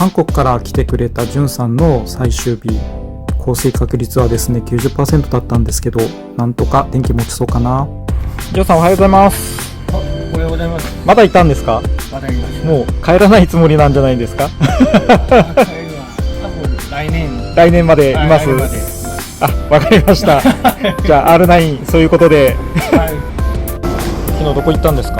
韓国から来てくれたジュンさんの最終日、降水確率はですね 90% だったんですけど、なんとか天気持ちそうかな。ジョンさんおはようございます。おはようございます。まだいたんですか？まだいます。もう帰らないつもりなんじゃないですか？多分来年までいます。あ、わかりました。じゃあ R9 そういうことで、昨日どこ行ったんですか？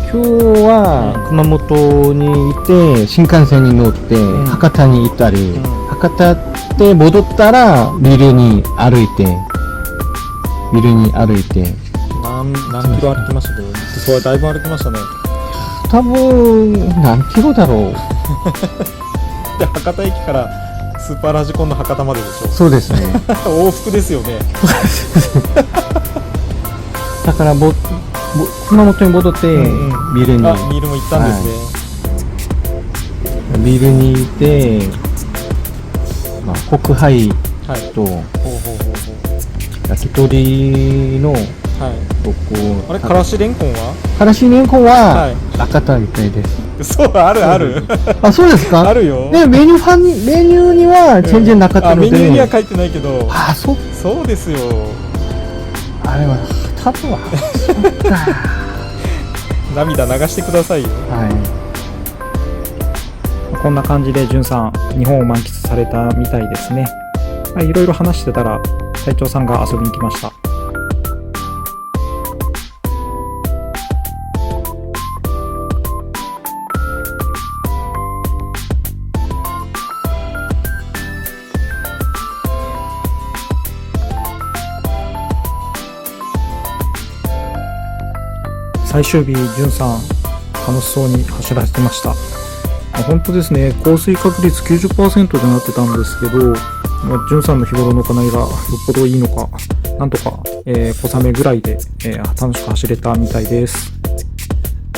今日は熊本にいて新幹線に乗って博多に行ったり、博多で戻ったらビルに歩いて何キロ歩きました？そうはだいぶ歩きましたね。多分何キロだろう。で博多駅からスーパーラジコンの博多まででしょ？そうですね。往復ですよね。だから熊本に戻ってビルに、ビールも行ったんですね。ビルにいて、国杯と焼き鳥のあれからしれんこんは？からしれんこんは博多みたいです。そう、ある。あ、そうですか？あるよ。で、メニューには全然なかったので。メニューには書いてないけど。あ、そうですよ。あれは多分はそっか。涙流してくださいよ。はい。こんな感じでじゅんさん日本を満喫されたみたいですね。いろいろ話してたら隊長さんが遊びに来ました。最終日、じゅんさん楽しそうに走らせてました。本当ですね、降水確率 90% でなってたんですけど、じゅんさんの日頃の行いがよっぽどいいのか、なんとか、小雨ぐらいで、楽しく走れたみたいです。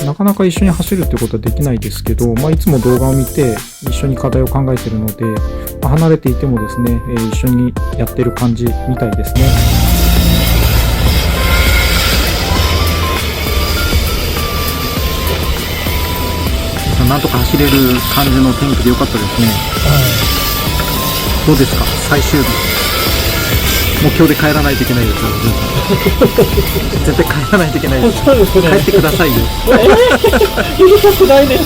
なかなか一緒に走るってことはできないですけど、いつも動画を見て一緒に課題を考えているので、離れていてもですね、一緒にやってる感じみたいですね。なんとか走れる感じの天気でよかったですね。どうですか、最終日。もう今日で帰らないといけないですから、絶対帰らないといけないです。そうですね。帰ってくださいよ。言いたくないね。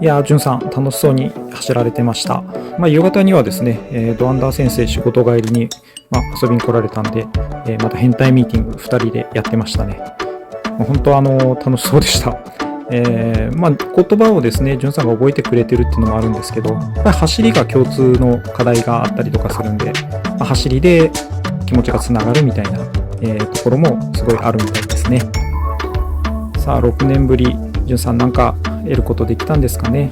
いやー、じゅんさん、楽しそうに走られてました。夕方にはですね、ドアンダー先生仕事帰りに、遊びに来られたんで、また変態ミーティング2人でやってましたね。本当楽しそうでした。言葉をですね、じゅんさんが覚えてくれてるっていうのもあるんですけど、やっぱり走りが共通の課題があったりとかするんで、走りで気持ちがつながるみたいな、ところもすごいあるみたいですね。さあ、6年ぶり、じゅんさんなんか得ることできたんですかね。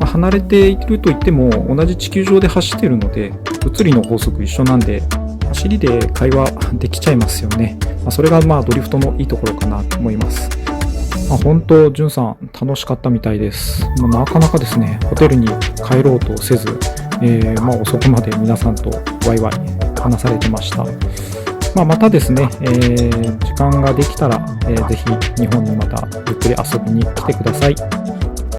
離れているといっても同じ地球上で走っているので、物理の法則一緒なんで、走りで会話できちゃいますよね。それがドリフトのいいところかなと思います。本当、じゅんさん楽しかったみたいです。なかなかですね、ホテルに帰ろうとせず、遅くまで皆さんとワイワイ話されてました。またですね、時間ができたら、ぜひ日本にまたゆっくり遊びに来てください。